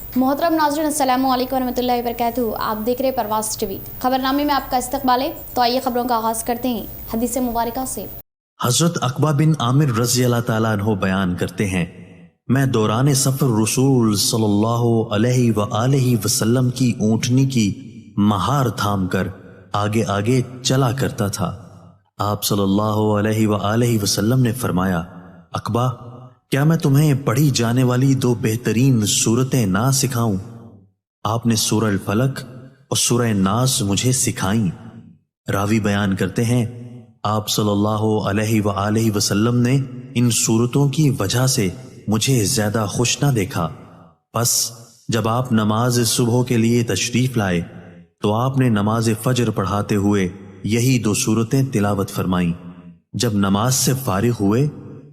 मोहतरम नाज़रीन, अस्सलामु अलैकुम वरहमतुल्लाहि वबरकातुहू। आप देख रहे परवाज़ टीवी। खबरनामे में आपका इस्तकबाल है। तो आइए खबरों का आगाज़ करते हैं हदीस मुबारका से। हजरत अकबा बिन आमिर रज़ी अल्लाह ताला अन्हु बयान करते हैं, मैं दौरान सफ़र रसूल सल्लल्लाहु अलैहि वसल्लम की ऊँटनी की महार थाम कर आगे आगे चला करता था। आप सल्लल्लाहु अलैहि वसल्लम ने फरमाया, अकबा, क्या मैं तुम्हें पढ़ी जाने वाली दो बेहतरीन सूरतें ना सिखाऊं? आपने सूरह फलक और सूरह नास मुझे सिखाई। रावी बयान करते हैं, आप सल्लल्लाहु अलैहि वसल्लम ने इन सूरतों की वजह से मुझे ज्यादा खुश ना देखा। बस जब आप नमाज सुबह के लिए तशरीफ लाए तो आपने नमाज फजर पढ़ाते हुए यही दो सूरतें तिलावत फरमाई। जब नमाज से फारिग हुए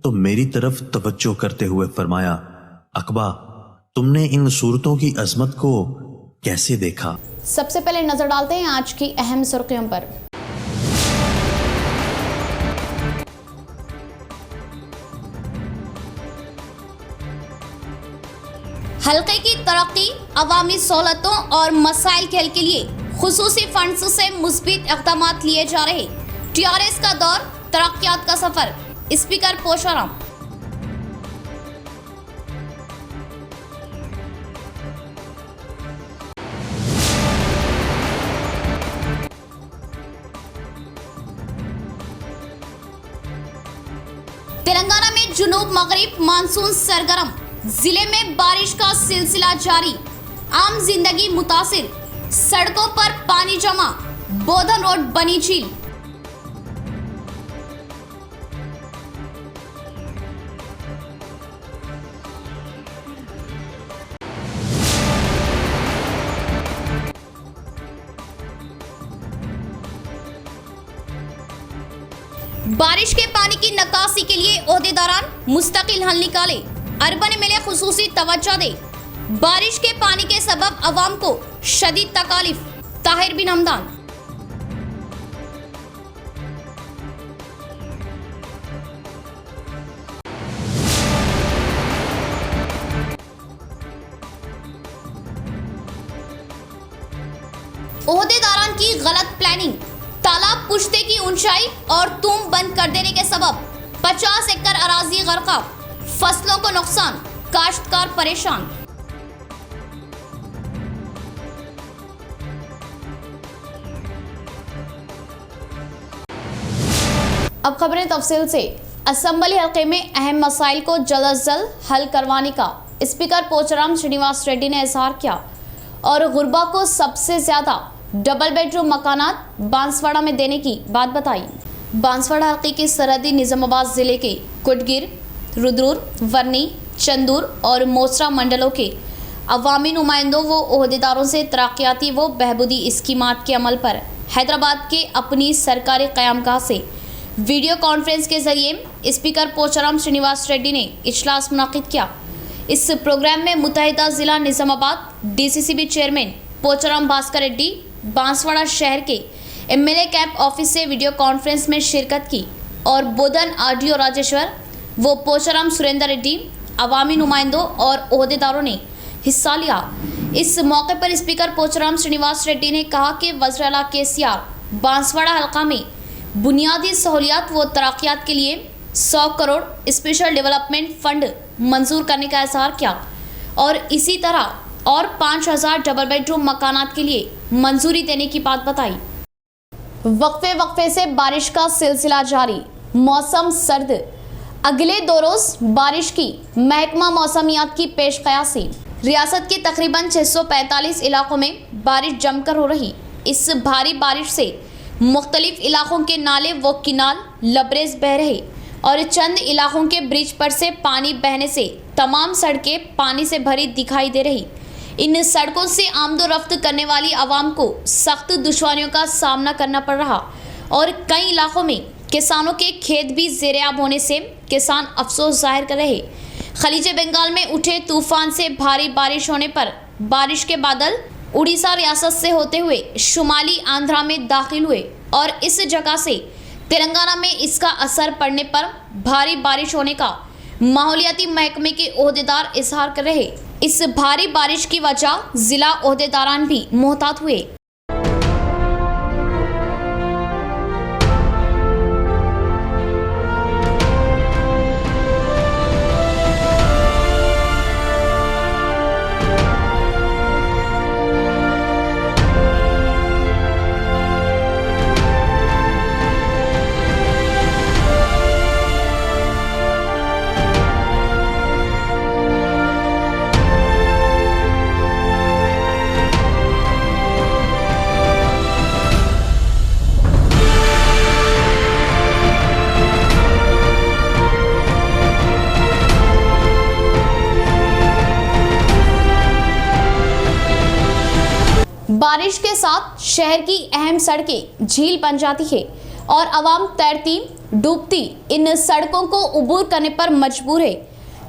तो मेरी तरफ तवज्जो करते हुए फरमाया, अकबा, तुमने इन सूरतों की अजमत को कैसे देखा? सबसे पहले नजर डालते हैं आज की अहम सुर्खियों पर। हल्के की तरक्की, अवामी सहूलतों और मसाइल के हल के लिए खुसूसी फंड्स से मुस्बित इक़दामात लिए जा रहे। टीआरएस का दौर, तरक्कियात का सफर। स्पीकर पोचाराम। तेलंगाना में जुनूब मगरिब मानसून सरगर्म, जिले में बारिश का सिलसिला जारी। आम जिंदगी मुतासिर, सड़कों पर पानी जमा, बोधन रोड बनी झील। बारिश के पानी की निकासी के लिए ओहदेदारान मुस्तकिल हल निकाले। अर्बन मिले खुसूसी तवज्जो दे। बारिश के पानी के सबब अवाम को शदीद तकालीफ। ताहिर बिन हमदान। ओहदेदारान की गलत प्लानिंग, तालाब पुश्ते की ऊंचाई और तुम बंद कर देने के सबब 50 एकड़ अराजी गर्का, फसलों को नुकसान, काश्तकार परेशान। अब खबरें तफसील से। असेंबली हल्के में अहम मसाइल को जल्द अज जल्द हल करवाने का स्पीकर पोचाराम श्रीनिवास रेड्डी ने इजहार किया और गुरबा को सबसे ज्यादा डबल बेडरूम मकानात बांसवाड़ा में देने की बात बताई। बांसवाड़ा हल्के के सरहदी निजामाबाद जिले के कुटगिर, रुद्रपुर, वर्नी, चंदूर और मोसरा मंडलों के अवामी नुमाइंदों व ओहदेदारों से तरक्याती व बहबूदी स्कीमात के अमल पर हैदराबाद के अपनी सरकारी क़यामगाह से वीडियो कॉन्फ्रेंस के जरिए स्पीकर पोचाराम श्रीनिवास रेड्डी ने इजलास मुनाकिद किया। इस प्रोग्राम में मुत्तहिदा ज़िला निजामाबाद डीसीसीबी चेयरमैन पोचाराम भास्कर रेड्डी बांसवाड़ा शहर के एमएलए कैंप ऑफिस से वीडियो कॉन्फ्रेंस में शिरकत की और बोधन आरडीओ राजेश्वर व पोचाराम सुरेंद्र रेड्डी अवामी नुमाइंदों और ओहदेदारों ने हिस्सा लिया। इस मौके पर स्पीकर पोचाराम श्रीनिवास रेड्डी ने कहा कि वज़ीर आला केसीआर बांसवाड़ा हल्का में बुनियादी सहूलियात व तरक्कियात के लिए 100 करोड़ स्पेशल डेवलपमेंट फंड मंजूर करने का इजहार किया और इसी तरह और 5000 डबल बेडरूम मकानात के लिए मंजूरी देने की बात बताई। वक्फे से बारिश का सिलसिला जारी, मौसम सर्द। अगले 2 रोज बारिश की महकमा मौसमियात की पेश कयासी। रियासत के तकरीबन 645 इलाकों में बारिश जमकर हो रही। इस भारी बारिश से मुख्तलिफ इलाकों के नाले व किनाल लबरेज बह रहे और चंद इलाकों के ब्रिज पर से पानी बहने से तमाम सड़कें पानी से भरी दिखाई दे रही। इन सड़कों से आमदोरफ्त करने वाली आवाम को सख्त दुश्वारियों का सामना करना पड़ रहा और कई इलाकों में किसानों के खेत भी ज़ेर-ए-आब होने से किसान अफसोस जाहिर कर रहे। खलीज बंगाल में उठे तूफान से भारी बारिश होने पर बारिश के बादल उड़ीसा रियासत से होते हुए शुमाली आंध्रा में दाखिल हुए और इस जगह से तेलंगाना में इसका असर पड़ने पर भारी बारिश होने का माहौलियाती महकमे के ओहदेदार इजहार कर रहे। इस भारी बारिश की वजह जिला ओहदेदारान भी मोहतात हुए। बारिश के साथ शहर की अहम सड़कें झील बन जाती है और आवाम तैरती डूबती इन सड़कों को उबूर करने पर मजबूर है।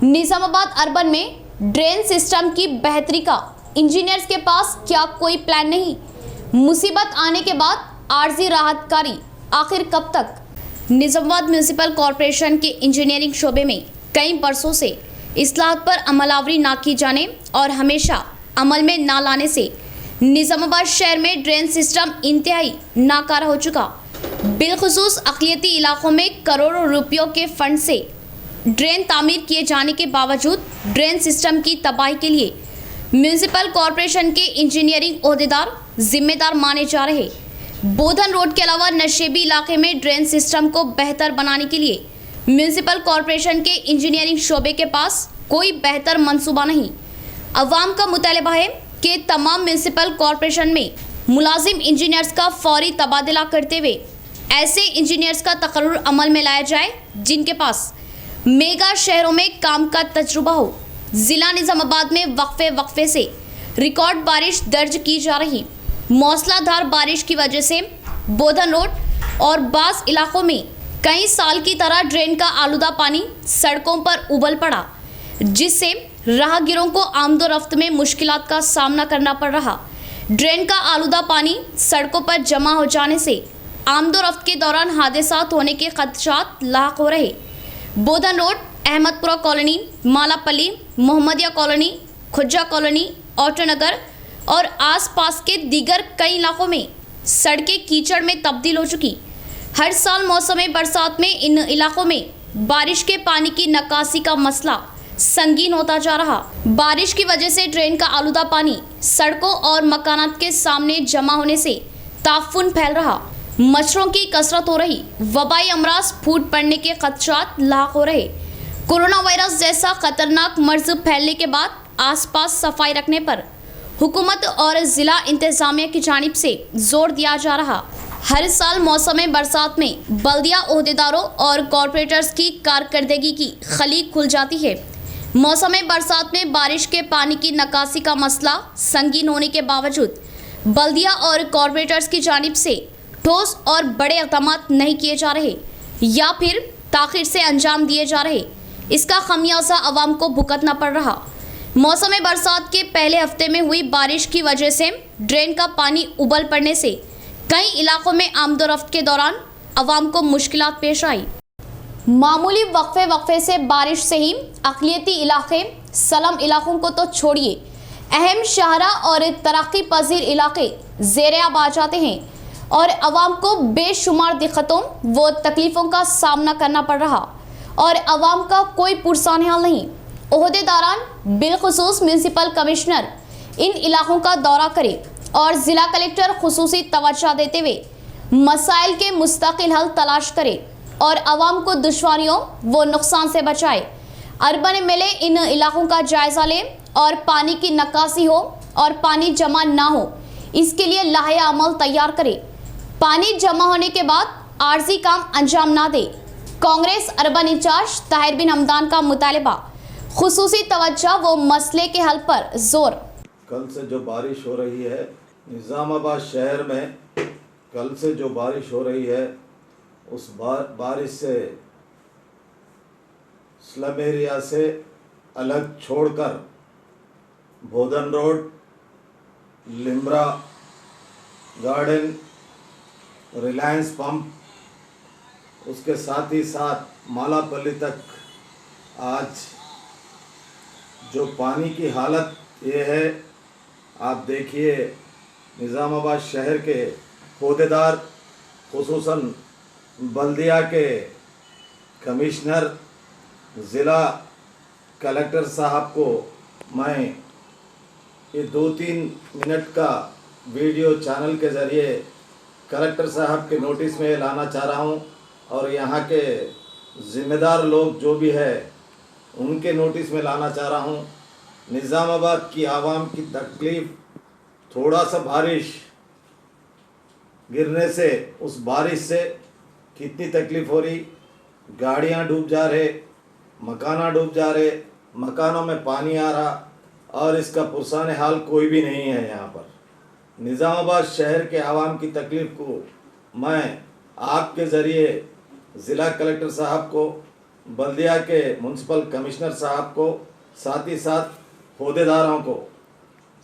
निजामाबाद अर्बन में ड्रेन सिस्टम की बेहतरी का इंजीनियर्स के पास क्या कोई प्लान नहीं? मुसीबत आने के बाद आर्जी राहतकारी आखिर कब तक? निजामाबाद म्यूनिसिपल कॉरपोरेशन के इंजीनियरिंग शोबे में कई बरसों से इस्लाहत पर अमलावरी ना की जाने और हमेशा अमल में ना लाने से निजामाबाद शहर में ड्रेन सिस्टम इंतहाई नाकारा हो चुका। बिलखुसूस अक़लियती इलाकों में करोड़ों रुपयों के फंड से ड्रेन तामीर किए जाने के बावजूद ड्रेन सिस्टम की तबाही के लिए म्यूनिसिपल कॉरपोरेशन के इंजीनियरिंग ओहदेदार जिम्मेदार माने जा रहे। बोधन रोड के अलावा नशेबी इलाके में ड्रेन सिस्टम को बेहतर बनाने के लिए म्यूनिसिपल कॉरपोरेशन के इंजीनियरिंग शोबे के पास कोई बेहतर मंसूबा नहीं। अवाम का मुतालबा है कि तमाम म्यूनिसिपल कॉरपोरेशन में मुलाजिम इंजीनियर्स का फौरी तबादला करते हुए ऐसे इंजीनियर्स का तकर्रुर अमल में लाया जाए जिनके पास मेगा शहरों में काम का तजुर्बा हो। जिला निजामाबाद में वक्फे से रिकॉर्ड बारिश दर्ज की जा रही। मौसलाधार बारिश की वजह से बोधन रोड और बास इलाकों में कई साल की तरह ड्रेन का आलूदा पानी सड़कों पर उबल पड़ा, जिससे राहगीरों को आमदोरफ्त में मुश्किलात का सामना करना पड़ रहा। ड्रेन का आलूदा पानी सड़कों पर जमा हो जाने से आमदोरफ्त के दौरान हादसात होने के खदशात लाक हो रहे। Bodhan road, Ahmadpura colony, Malapalli, Mohammadia colony, Khujja colony, Autonagar और आसपास के दीगर कई इलाकों में सड़कें कीचड़ में तब्दील हो चुकी। हर साल मौसम बरसात में इन इलाकों में बारिश के पानी की निकासी का मसला संगीन होता जा रहा। बारिश की वजह से ड्रेन का आलूदा पानी सड़कों और मकानात के सामने जमा होने से ताफुन फैल रहा। मच्छरों की कसरत हो रही। वबाई अमराज फूट पड़ने के खदशात लाक हो रहे। कोरोना वायरस जैसा खतरनाक मर्ज फैलने के बाद आसपास सफाई रखने पर हुकूमत और ज़िला इंतज़ामिया की जानिब से जोर दिया जा रहा। हर साल मौसम बरसात में बल्दिया ओहदेदारों और कॉरपोरेटर्स की कारकर्दगी की खलीक खुल जाती है। मौसम बरसात में बारिश के पानी की निकासी का मसला संगीन होने के बावजूद बल्दिया और कॉरपोरेटर्स की जानिब से ठोस और बड़े इक़दाम नहीं किए जा रहे या फिर ताख़ीर से अंजाम दिए जा रहे। इसका खमियाजा आवाम को भुगतना पड़ रहा। मौसम बरसात के पहले हफ्ते में हुई बारिश की वजह से ड्रेन का पानी उबल पड़ने से कई इलाकों में आमदोरफ्त के दौरान आवाम को मुश्किलात पेश आई। मामूली वक्फे से बारिश से ही अक़लियती इलाके, सलम इलाकों को तो छोड़िए, अहम शहरा और तरक्की पजीर इलाके ज़ेर-ए-आब आ जाते हैं और आवाम को बेशुमार दिक्कतों व तकलीफ़ों का सामना करना पड़ रहा और आवाम का कोई पुरसान हाल नहीं। ओहदेदारान बिलखुसूस म्यूनिसिपल कमिश्नर इन इलाकों का दौरा करे और ज़िला कलेक्टर खुसूसी तवज्जो देते हुए मसाइल के मुस्तकिल हल तलाश करे और आवाम को दुश्वारियों व नुकसान से बचाए। अर्बन एमएलए इन इलाकों का जायज़ा ले और पानी की निकासी हो और पानी जमा ना हो, इसके लिए लाहे अमल तैयार करे। पानी जमा होने के बाद आर्जी काम अंजाम ना दे। कांग्रेस अर्बन इंचार्ज ताहिर बिन हमदान का मुतालबा खुसूसी तवज्जो व मसले के हल पर जोर। कल से जो बारिश हो रही है निज़ामाबाद शहर में, कल से जो बारिश हो रही है उस बारिश से स्लम एरिया से अलग छोड़कर Bodhan road, Limra garden, Reliance pump, उसके साथ ही साथ मालापल्ली तक आज जो पानी की हालत ये है, आप देखिए निज़ामाबाद शहर के ओहदेदार खुसूसन बल्दिया के कमिश्नर ज़िला कलेक्टर साहब को मैं ये 2-3 मिनट का वीडियो चैनल के ज़रिए कलेक्टर साहब के नोटिस में लाना चाह रहा हूँ और यहाँ के ज़िम्मेदार लोग जो भी है उनके नोटिस में लाना चाह रहा हूँ। निज़ामाबाद की आवाम की तकलीफ़, थोड़ा सा बारिश गिरने से, उस बारिश से कितनी तकलीफ़ हो रही, गाड़ियाँ डूब जा रहे, मकाना डूब जा रहे, मकानों में पानी आ रहा और इसका पुरसान हाल कोई भी नहीं है। यहाँ पर निज़ामाबाद शहर के आवाम की तकलीफ़ को मैं आपके ज़रिए ज़िला कलेक्टर साहब को, बल्दिया के म्यूनसिपल कमिश्नर साहब को, साथ ही साथ ओहदेदारों को,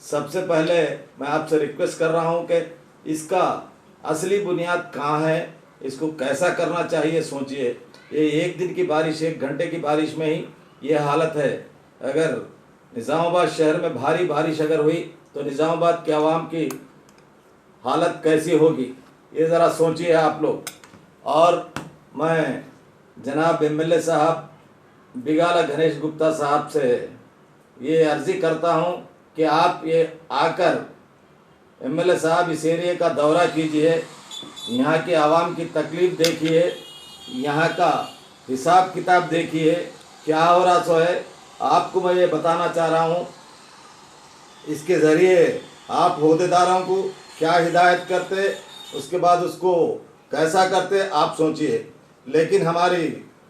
सबसे पहले मैं आपसे रिक्वेस्ट कर रहा हूँ कि इसका असली बुनियाद कहाँ है, इसको कैसा करना चाहिए। सोचिए, ये एक दिन की बारिश, 1 घंटे की बारिश में ही ये हालत है। अगर निज़ामाबाद शहर में भारी बारिश अगर हुई तो निज़ामाबाद के आवाम की हालत कैसी होगी, ये ज़रा सोचिए आप लोग। और मैं जनाब MLA साहब बिगाला गणेश गुप्ता साहब से ये अर्ज़ी करता हूँ कि आप ये आकर MLA साहब इस एरिया का दौरा कीजिए, यहाँ के आवाम की तकलीफ़ देखिए, यहाँ का हिसाब किताब देखिए क्या हो रहा सो है। आपको मैं ये बताना चाह रहा हूँ, इसके ज़रिए आप ओहदेदारों को क्या हिदायत करते, उसके बाद उसको कैसा करते आप सोचिए, लेकिन हमारी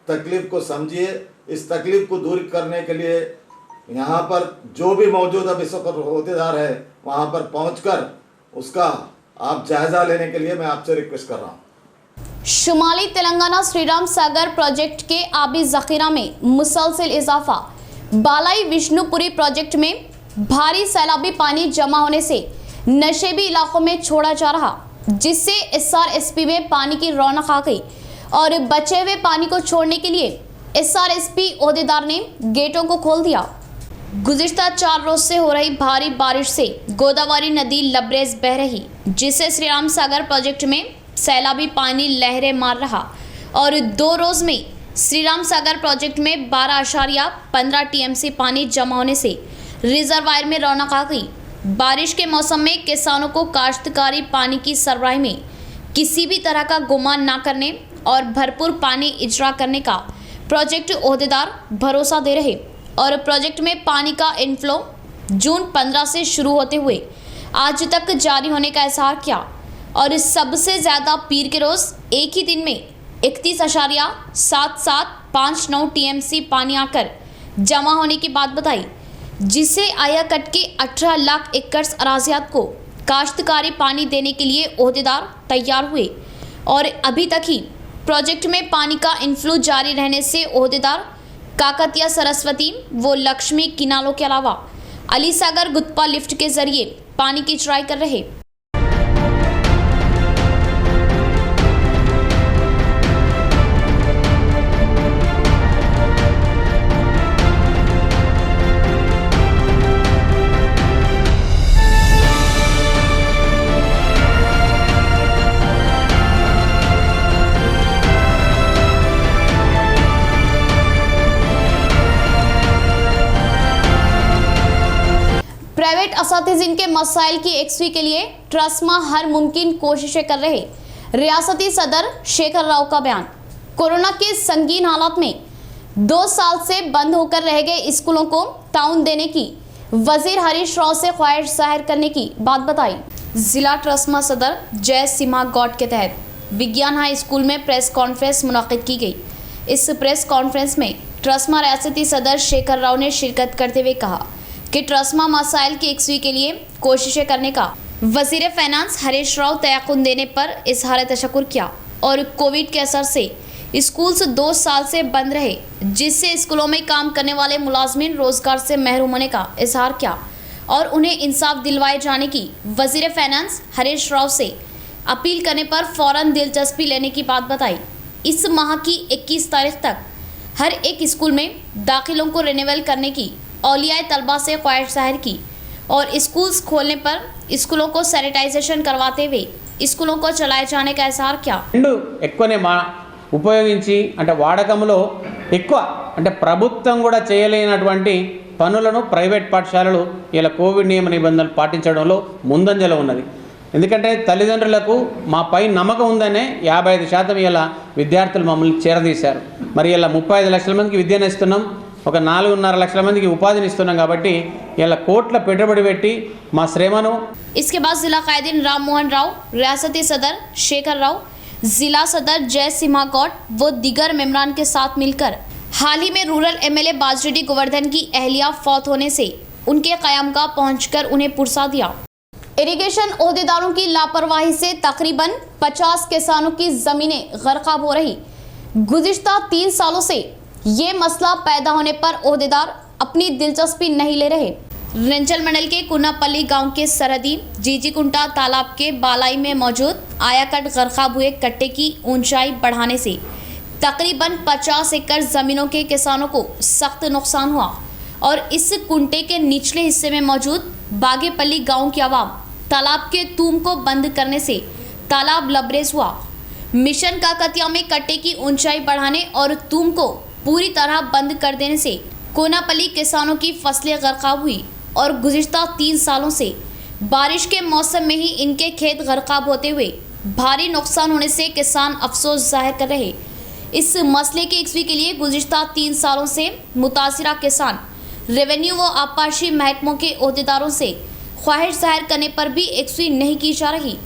तकलीफ़ को समझिए। इस तकलीफ़ को दूर करने के लिए यहाँ पर जो भी मौजूद अब इस वक्त ओहदेदार है वहाँ पर पहुँचकर उसका आप जायज़ा लेने के लिए मैं आपसे रिक्वेस्ट कर रहा हूँ। शुमाली तेलंगाना श्रीराम सागर प्रोजेक्ट के आबी ज़ख़ीरा में मुसलसल इजाफा। बालाई विष्णुपुरी प्रोजेक्ट में भारी सैलाबी पानी जमा होने से नशेबी इलाकों में छोड़ा जा रहा, जिससे SRSP में पानी की रौनक आ गई और बचे हुए पानी को छोड़ने के लिए SRSP ओहदेदार ने गेटों को खोल दिया। गुज़िश्ता 4 रोज से हो रही भारी बारिश से गोदावरी नदी लबरेज बह रही, जिससे श्रीराम सागर प्रोजेक्ट में सैलाबी पानी लहरें मार रहा और 2 रोज में श्रीराम सागर प्रोजेक्ट में 12.15 TMC पानी जमा होने से रिजर्वायर में रौनक आ गई। बारिश के मौसम में किसानों को काश्तकारी पानी की सरबराही में किसी भी तरह का गुमान न करने और भरपूर पानी इजरा करने का प्रोजेक्ट ओहदेदार भरोसा दे रहे और प्रोजेक्ट में पानी का इनफ्लो जून 15 से शुरू होते हुए आज तक जारी होने का इजहार किया और सबसे ज़्यादा पीर के रोज़ एक ही दिन में 31.7759 TMC पानी आकर जमा होने की बात बताई, जिससे आया कट के 18 लाख एकड़ अराज़ियात को काश्तकारी पानी देने के लिए ओहदेदार तैयार हुए और अभी तक ही प्रोजेक्ट में पानी का इनफ्लो जारी रहने से ओहदेदार काकतिया सरस्वती व लक्ष्मी किनालों के अलावा अली सागर गुत्पा लिफ्ट के जरिए पानी की चढ़ाई कर रहे। प्राइवेट असातिज़ीन के मसाइल की यकसुई के लिए ट्रस्मा हर मुमकिन कोशिशें कर रहे। रियासती सदर शेखर राव का बयान। कोरोना के संगीन हालात में 2 साल से बंद होकर रह गए स्कूलों को ताउन देने की वजीर हरीश राव से ख्वाहिश जाहिर करने की बात बताई। जिला ट्रस्मा सदर जय सिम्हा गौड के तहत विज्ञान हाई स्कूल में प्रेस कॉन्फ्रेंस मुनाकिद की गई। इस प्रेस कॉन्फ्रेंस में ट्रस्मा रियासती सदर शेखर राव ने शिरकत करते हुए कहा कि ट्रस्मा मसाइल की यकसुई के लिए कोशिशें करने का वजीर फाइनेंस हरीश राव तयक़ुन देने पर इजहार तशक्कुर किया और कोविड के असर से स्कूल्स 2 साल से बंद रहे, जिससे स्कूलों में काम करने वाले मुलाजमीन रोजगार से महरूम होने का इजहार किया और उन्हें इंसाफ दिलवाए जाने की वजीर फाइनेंस हरीश राव से अपील करने पर फौरन दिलचस्पी लेने की बात बताई। इस माह की 21 तारीख तक हर एक स्कूल में दाखिलों को रिन्यूअल करने की औलियाए तलबा से ख्वाहिश जाहिर की और स्कूल्स खोलने पर स्कूलों को सैनिटाइजेशन करवाते हुए स्कूलों को चलाए जाने का इजहार किया। ఎక్కువనే ఉపయోగించి అంటే వాడకంలో ఎక్కువ అంటే ప్రభుత్వం కూడా చేయలేనటువంటి పనులను ప్రైవేట్ పాఠశాలలు ఇలా కోవిడ్ నియమ నిబంధనలు పాటించడంలో ముందంజలో ఉన్నది. ఎందుకంటే తల్లిదండ్రులకు మా పై నమ్మకం ఉందనే 55% ఇలా విద్యార్థులు మమ్మల్ని చేరదీశారు. మరి ఇలా 35 లక్షల మందికి విద్యను ఇస్తున్నాం, ఒక 4.5 లక్షల మందికి ఉపాధిని ఇస్తున్నాం. కాబట్టి ఇలా కోట్ల పెట్టుబడి పెట్టి మా శ్రమను इसके बाद जिला कायदीन राम मोहन राव, रियासती सदर शेखर राव, जिला सदर जय सिम्हा गौड व दीगर मेम्बरान के साथ मिलकर हाल ही में रूरल एमएलए बाजरेड्डी गोवर्धन की अहलिया फौत होने से उनके क़यामगाह पहुंचकर उन्हें पुरसा दिया। इरिगेशन ओहदेदारों की लापरवाही से तकरीबन 50 किसानों की ज़मीनें गर्काब हो रही। गुज़िश्ता 3 सालों से ये मसला पैदा होने पर ओहदेदार अपनी दिलचस्पी नहीं ले रहे। रेंजल मंडल के कुन्नापल्ली गांव के सरहदी जीजीकुंटा तालाब के बालाई में मौजूद आयाकट गर्काब हुए कट्टे की ऊंचाई बढ़ाने से तकरीबन 50 एकड़ ज़मीनों के किसानों को सख्त नुकसान हुआ और इस कुंटे के निचले हिस्से में मौजूद बागेपल्ली गांव की आवाम तालाब के तूम को बंद करने से तालाब लबरेज हुआ। मिशन काकतिया में कट्टे की ऊंचाई बढ़ाने और तूम को पूरी तरह बंद कर देने से कोनापल्ली किसानों की फसलें गर्काब हुई और गुज़िश्ता 3 सालों से बारिश के मौसम में ही इनके खेत गर्काब होते हुए भारी नुकसान होने से किसान अफसोस जाहिर कर रहे। इस मसले की यकसवी के लिए गुज़िश्ता 3 सालों से मुतासिरा किसान रेवेन्यू व आबपाशी महकमों के ओहदेदारों से ख्वाहिश जाहिर करने पर भी यकसवी नहीं की जा रही।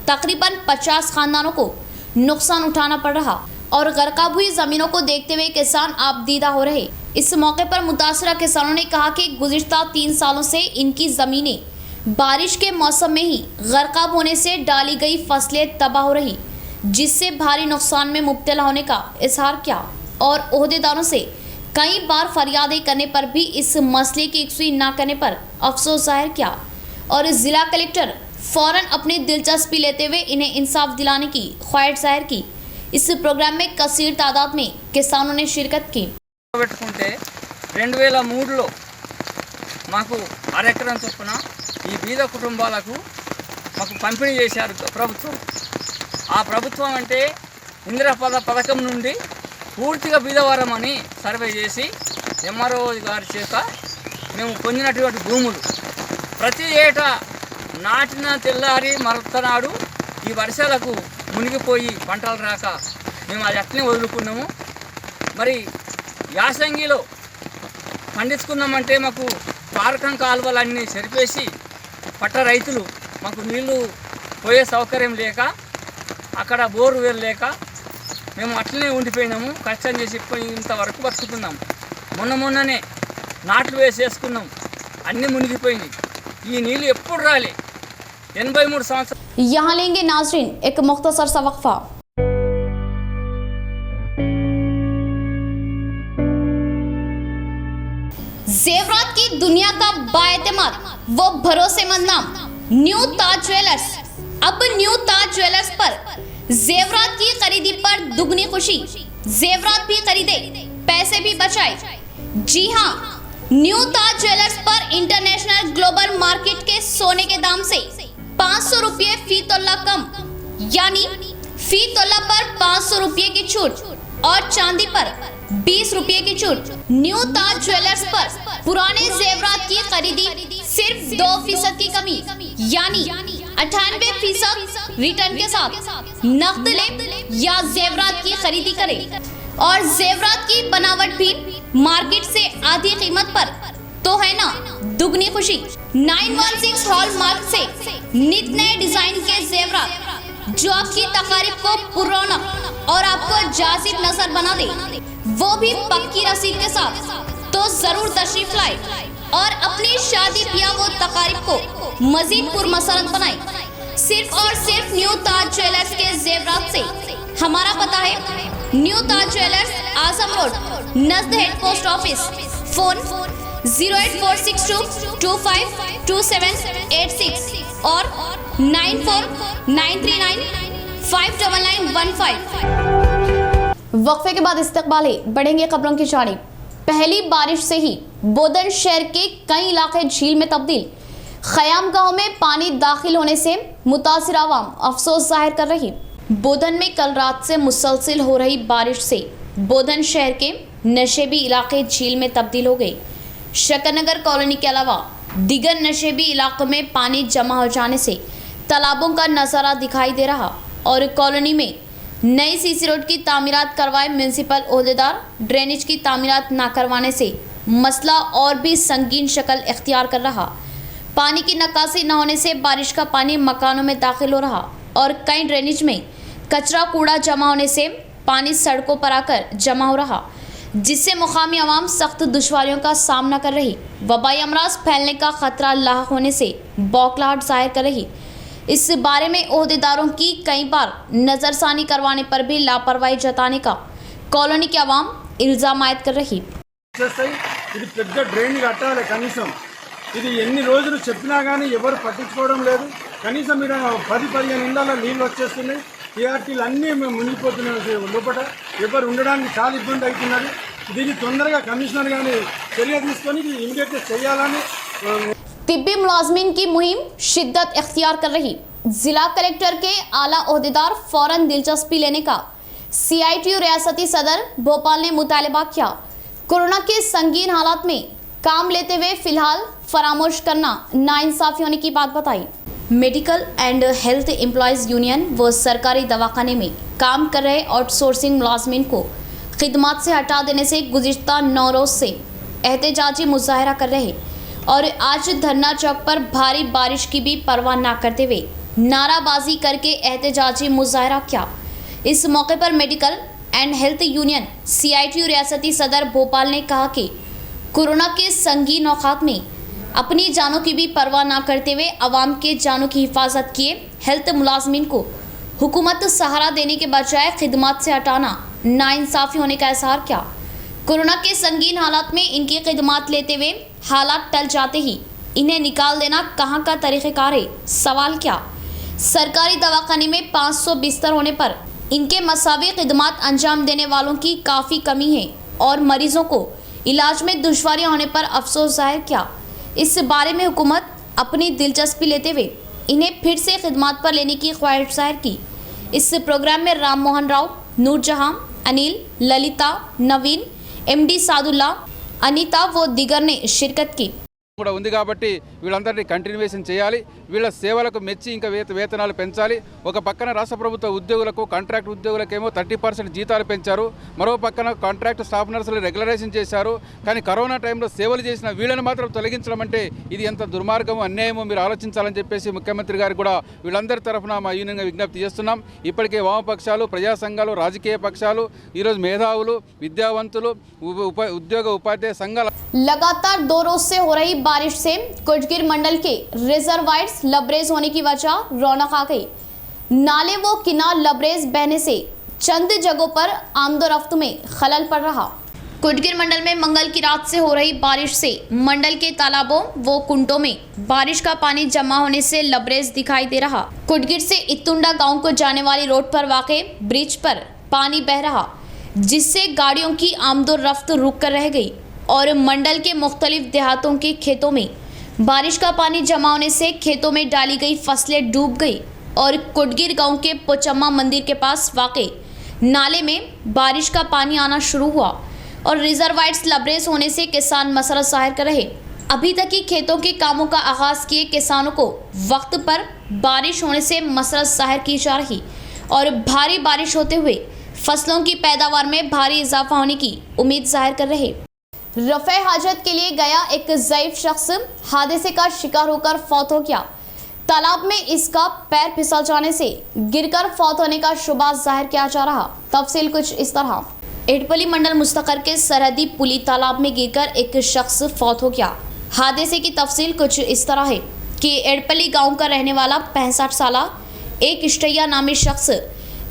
तकरीबन 50 खानदानों को नुकसान उठाना पड़ रहा और गर्काब हुई ज़मीनों को देखते हुए किसान आपदीदा हो रहे। इस मौके पर मुतासरा किसानों ने कहा कि गुज़िश्ता 3 सालों से इनकी ज़मीनें बारिश के मौसम में ही गर्काब होने से डाली गई फसलें तबाह हो रही, जिससे भारी नुकसान में मुब्तला होने का इजहार किया और ओहदेदारों से कई बार फरियादें करने पर भी इस मसले की यकसवी न करने पर अफसोस जाहिर किया और ज़िला कलेक्टर फ़ौरन अपनी दिलचस्पी लेते हुए इन्हें इंसाफ दिलाने की ख्वाहिश जाहिर की। इस प्रोग्राम में कसीर तादाद में किसानों ने शिरकत की। పెట్టుకుంటే 2003లో మాకు అరెకరం చొప్పున ఈ బీద కుటుంబాలకు మాకు పంపిణీ చేశారు ప్రభుత్వం. ఆ ప్రభుత్వం అంటే ఇందిరాపద పథకం నుండి పూర్తిగా బీదవారం అని సర్వే చేసి ఎంఆర్ఓ గారి చేత మేము పొందినటువంటి భూములు ప్రతి ఏటా నాటిన తెల్లారి మరొకనాడు ఈ వర్షాలకు మునిగిపోయి పంటలు రాక మేము అది అట్లనే వదులుకున్నాము. మరి యాసంగిలో పండించుకున్నామంటే మాకు పారకం కాలువలన్నీ సరిపేసి పట్ట రైతులు మాకు నీళ్లు పోయే సౌకర్యం లేక అక్కడ బోరు వేలు లేక మేము అట్లనే ఉండిపోయినాము. కష్టం చేసి ఇంతవరకు బతుకుతున్నాం. మొన్ననే నాట్లు వేసేసుకున్నాం, అన్నీ మునిగిపోయినాయి. ఈ నీళ్ళు ఎప్పుడు రాలే 83 సంవత్సరాలు. यहाँ लेंगे नाजरीन एक मुख्तसर सा वक्फा। जेवरात की दुनिया का बाएतमाद वो भरोसेमंद नाम न्यू ताज ज्वेलर्स। अब न्यू ताज ज्वेलर्स पर जेवरात की खरीदी पर दुगनी खुशी। जेवरात भी खरीदे, पैसे भी बचाए। जी हाँ, न्यू ताज ज्वेलर्स पर इंटरनेशनल ग्लोबल मार्केट के सोने के दाम से 500 रुपये फी तोला कम, यानी फी तोला पर 500 रुपये की छूट और चांदी पर 20 रुपये की छूट। न्यू ताज ज्वेलर्स पर पुराने जेवरात की खरीदी सिर्फ 2% की कमी, यानी 98% रिटर्न के साथ नकद ले या जेवरात की खरीदी करें और जेवरात की बनावट भी मार्केट से आधी कीमत पर, तो है ना दुगनी खुशी। 916 हॉलमार्क से नित नए डिजाइन के जेवरात जो आपकी तकारीब को पुरौनक और आपको जाजिब नजर बना दे, वो भी पक्की रसीद के साथ। तो जरूर तशरीफ लाए और अपनी शादी ब्याह व तकारीब को मजीद पुरमसरत बनाए सिर्फ और सिर्फ न्यू ताज ज्वेलर्स के जेवरात से। हमारा पता है new Taj jewellers, Azam road, नजद हेड पोस्ट ऑफिस। फोन 08462252786 और 9493959915। वक्फे के बाद इस्तकबाल है, बढ़ेंगे खबरों की जानिब। पहली बारिश से ही बोधन शहर के कई इलाके झील में तब्दील। खयाम गांव में पानी दाखिल होने से मुतासिर आवाम अफसोस जाहिर कर रही। बोधन में कल रात से मुसलसल हो रही बारिश से बोधन शहर के नशेबी इलाके झील में तब्दील हो गए। शकरनगर कॉलोनी के अलावा दिगर नशेबी इलाकों में पानी जमा हो जाने से तालाबों का नज़ारा दिखाई दे रहा और कॉलोनी में नई सीसी रोड की तामीरात करवाए म्यूनसिपल ओहदेदार ड्रेनेज की तामीरात ना करवाने से मसला और भी संगीन शक्ल इख्तियार कर रहा। पानी की निकासी न होने से बारिश का पानी मकानों में दाखिल हो रहा और कई ड्रेनेज में कचरा कूड़ा जमा होने से पानी सड़कों पर आकर जमा हो रहा, जिससे मुकामी आवाम सख्त दुश्वारियों का सामना कर रही। वबाई अमराज फैलने का खतरा लाहक होने से बौखलाहट जाहिर कर रही। इस बारे में ओहदेदारों की कई बार नज़रसानी करवाने पर भी लापरवाही जताने का कॉलोनी के आवाम इल्ज़ाम आयद कर रही। ఇది పెద్ద డ్రైన్ కట్టాలి కనీసం ఇది ఎన్ని రోజులు చెప్పినా కానీ ఎవరు పట్టించుకోవడం లేదు కనీసం ఇక్కడ 10-15 ఇళ్ళల్లో నీళ్ళు వచ్చేస్తున్నాయి టీఆర్టీలు అన్నీ మునిగిపోతున్నాయి లోపల ఎవరు ఉండడానికి చాలా ఇబ్బంది అవుతున్నది దీన్ని తొందరగా కమిషనర్ గాని చర్య తీసుకొని ఇమిడియట్గా చేయాలని तिब्बी मुलाजमीन की मुहिम शिद्दत इख्तियार कर रही। जिला कलेक्टर के आला ओहदेदार फौरन दिलचस्पी लेने का CITU रियासती सदर भोपाल ने मुतालबा किया। कोरोना के संगीन हालात में काम लेते हुए फिलहाल फरामोश करना नाइंसाफी होने की बात बताई। Medical and health employees union व सरकारी दवाखाने में काम कर रहे आउटसोर्सिंग मुलाजमीन को खिदमत से हटा देने से गुज़िश्ता 9 रोज़ से एहतजाजी मुजाहरा कर रहे और आज धरना चौक पर भारी बारिश की भी परवाह न करते हुए नाराबाजी करके एहतजाजी मुजाहरा किया। इस मौके पर medical and health union CITU रियासती सदर भोपाल ने कहा कि कोरोना के संगीन औकात में अपनी जानों की भी परवाह न करते हुए आवाम के जानों की हिफाजत किए हेल्थ मुलाजमीन को हुकूमत सहारा देने के बजाय खिदमत से हटाना नाइंसाफ़ी होने का इजहार किया। कोरोना के संगीन हालात में इनकी खिदमत लेते हुए हालात टल जाते ही इन्हें निकाल देना कहाँ का तरीक़ेकार है? सवाल क्या? सरकारी दवाखाने में 500 बिस्तर होने पर इनके मसावी खिदमत अंजाम देने वालों की काफ़ी कमी है और मरीजों को इलाज में दुश्वारियाँ होने पर अफसोस जाहिर किया। इस बारे में हुकूमत अपनी दिलचस्पी लेते हुए इन्हें फिर से खिदमत पर लेने की ख्वाहिश जाहिर की। इस प्रोग्राम में राम मोहन राव, नूरजहां, अनिल, ललिता, नवीन, MD सादुल्ला, अनीता व दिगर ने शिरकत की। కూడా ఉంది కాబట్టి వీళ్ళందరినీ కంటిన్యూయేషన్ చేయాలి వీళ్ళ సేవలకు మెచ్చి ఇంకా వేతనాలు పెంచాలి ఒక పక్కన రాష్ట్ర ప్రభుత్వ ఉద్యోగులకు కాంట్రాక్ట్ ఉద్యోగులకేమో 30% జీతాలు పెంచారు మరో పక్కన కాంట్రాక్ట్ స్టాఫ్ నర్సులు రెగ్యులరైజేషన్ చేశారు కానీ కరోనా టైంలో సేవలు చేసిన వీళ్ళని మాత్రం తొలగించడం అంటే ఇది ఎంత దుర్మార్గమో అన్యాయమో మీరు ఆలోచించాలని చెప్పేసి ముఖ్యమంత్రి గారు కూడా వీళ్ళందరి తరఫున మా యూనియన్గా విజ్ఞప్తి చేస్తున్నాం ఇప్పటికే వామపక్షాలు ప్రజా సంఘాలు రాజకీయ పక్షాలు ఈరోజు మేధావులు విద్యావంతులు ఉద్యోగ ఉపాధ్యాయ సంఘాల लगातार 2 रोज से हो रही बारिश से कुटगिर मंडल के रिजर्वायर्स लबरेज होने की वजह रौनक आ गई। नाले व किनार लबरेज बहने से चंद जगहों पर आमदोरफ्त में खलल पड़ रहा। कुटगिर मंडल में मंगल की रात से हो रही बारिश से मंडल के तालाबों व कुंडों में बारिश का पानी जमा होने से लबरेज दिखाई दे रहा। कुटगिर से इतुंडा गांव को जाने वाली रोड पर वाक़े ब्रिज पर पानी बह रहा, जिससे गाड़ियों की आमदोरफ्त रुक कर रह गई और मंडल के मुख्तलिफ देहातों के खेतों में बारिश का पानी जमा होने से खेतों में डाली गई फसलें डूब गई और कुटगिर गांव के पोचम्मा मंदिर के पास वाक़े नाले में बारिश का पानी आना शुरू हुआ और रिजर्वायर्स लबरेज होने से किसान मसला जाहिर कर रहे। अभी तक ही खेतों के कामों का आगाज़ किए किसानों को वक्त पर बारिश होने से मसला जाहिर की जा रही और भारी बारिश होते हुए फसलों की पैदावार में भारी इजाफा होने की उम्मीद जाहिर कर रहे। रफ़े हाजत के लिए गया एक ज़ईफ शख्स हादसे का शिकार होकर फौत हो गया। तालाब में इसका पैर फिसल जाने से गिरकर फौत होने का शुबा जाहिर किया जा रहा। तफसील कुछ इस तरह। एडपली मंडल मुस्तकर के सरहदी पुली तालाब में गिरकर एक शख्स फौत हो गया। हादसे की तफसील कुछ इस तरह है कि एडपली गाँव का रहने वाला 65 साल एक इश्टैया नामी शख्स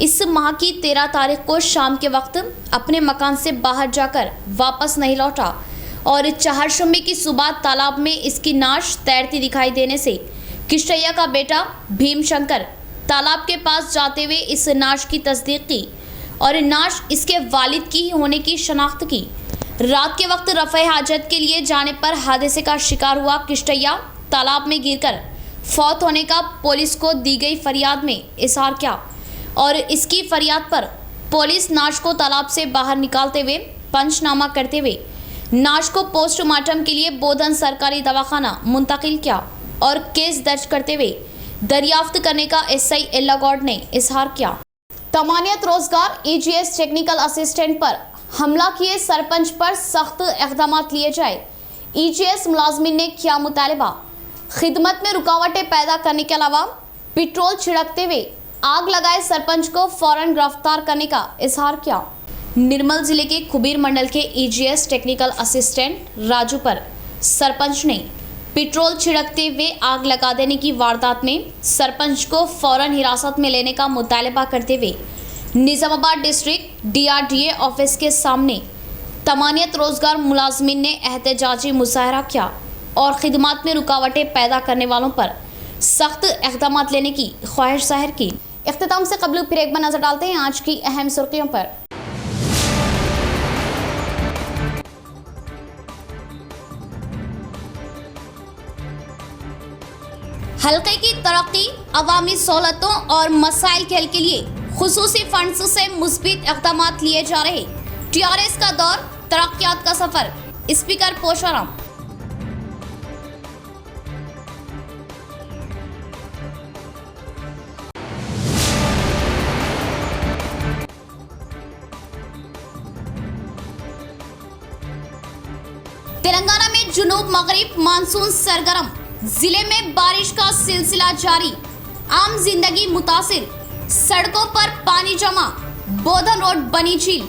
इस माह की 13 तारीख को शाम के वक्त अपने मकान से बाहर जाकर वापस नहीं लौटा और चहारशंबे की सुबह तालाब में इसकी नाश तैरती दिखाई देने से किश्तैया का बेटा भीम शंकर तालाब के पास जाते हुए इस नाश की तस्दीक की और नाश इसके वालिद की ही होने की शनाख्त की। रात के वक्त रफ़े हाजत के लिए जाने पर हादसे का शिकार हुआ किश्तैया तालाब में गिरकर फौत होने का पुलिस को दी गई फरियाद में इजहार किया और इसकी फरियाद पर पुलिस नाश को तालाब से बाहर निकालते हुए पंचनामा करते हुए नाश को पोस्टमार्टम के लिए बोधन सरकारी दवाखाना मुंतकिल किया और केस दर्ज करते हुए दरियाफ्त करने का एसआई एल्ला गौड ने इजहार किया। तमानियत रोजगार ईजीएस टेक्निकल असिस्टेंट पर हमला किए सरपंच पर सख्त इक़दाम लिए जाए। ईजीएस मुलाजमिन ने किया मुतालबा। खिदमत में रुकावटें पैदा करने के अलावा पेट्रोल छिड़कते हुए आग लगाए सरपंच को फौरन गिरफ्तार करने का इजहार किया। निर्मल जिले के खुबीर मंडल के ईजीएस टेक्निकल असिस्टेंट राजू पर सरपंच ने पेट्रोल छिड़कते हुए आग लगा देने की वारदात में सरपंच को फौरन हिरासत में लेने का मुतालबा करते हुए निजामाबाद डिस्ट्रिक्ट डीआरडीए ऑफिस के सामने तमानियत रोजगार मुलाजमिन ने एहतजाजी मुजाहरा किया और खिदमत में रुकावटें पैदा करने वालों पर सख्त इक़दाम लेने की ख्वाहिश जाहिर की। इख्तिताम से कबल फिर एक बार नजर डालते हैं आज की अहम सुर्खियों पर। हल्के की तरक्की, अवामी सहूलतों और मसाइल के हल के लिए खुसूसी फंड्स से मुस्बित इक़दाम लिए जा रहे। टीआरएस का दौर, तरक्कियात का सफर। स्पीकर पोचाराम। तेलंगाना में जुनूब मगरिब मानसून सरगर्म, जिले में बारिश का सिलसिला जारी। आम जिंदगी मुतासिर, सड़कों पर पानी जमा, बोधन रोड बनी झील।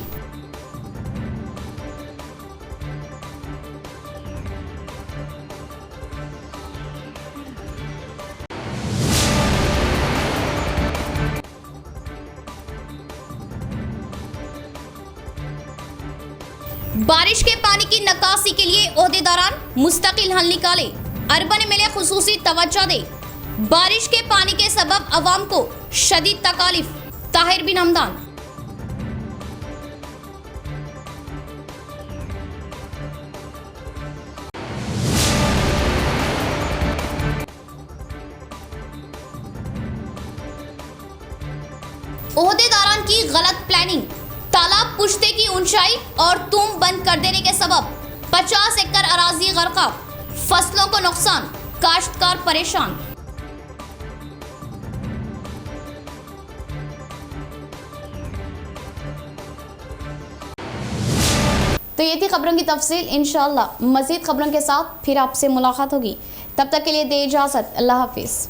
बारिश के पानी की निकासी के लिए ओहदेदारान मुस्तकिल हल निकाले। अर्बन एमएलए खुसूसी तवज्जो दे। बारिश के पानी के सबब अवाम को शदीद तकालीफ। ताहिर बिन हमदान। ओहदेदारान की गलत प्लानिंग, तालाब पुश्ते की ऊंचाई और तुम बंद कर देने के सबब 50 एकड़ अराजी गर्का, फसलों को नुकसान, काश्तकार परेशान। तो ये थी खबरों की तफसील। इंशाअल्लाह मजीद खबरों के साथ फिर आपसे मुलाकात होगी। तब तक के लिए दे इजाजत। अल्लाह हाफिज।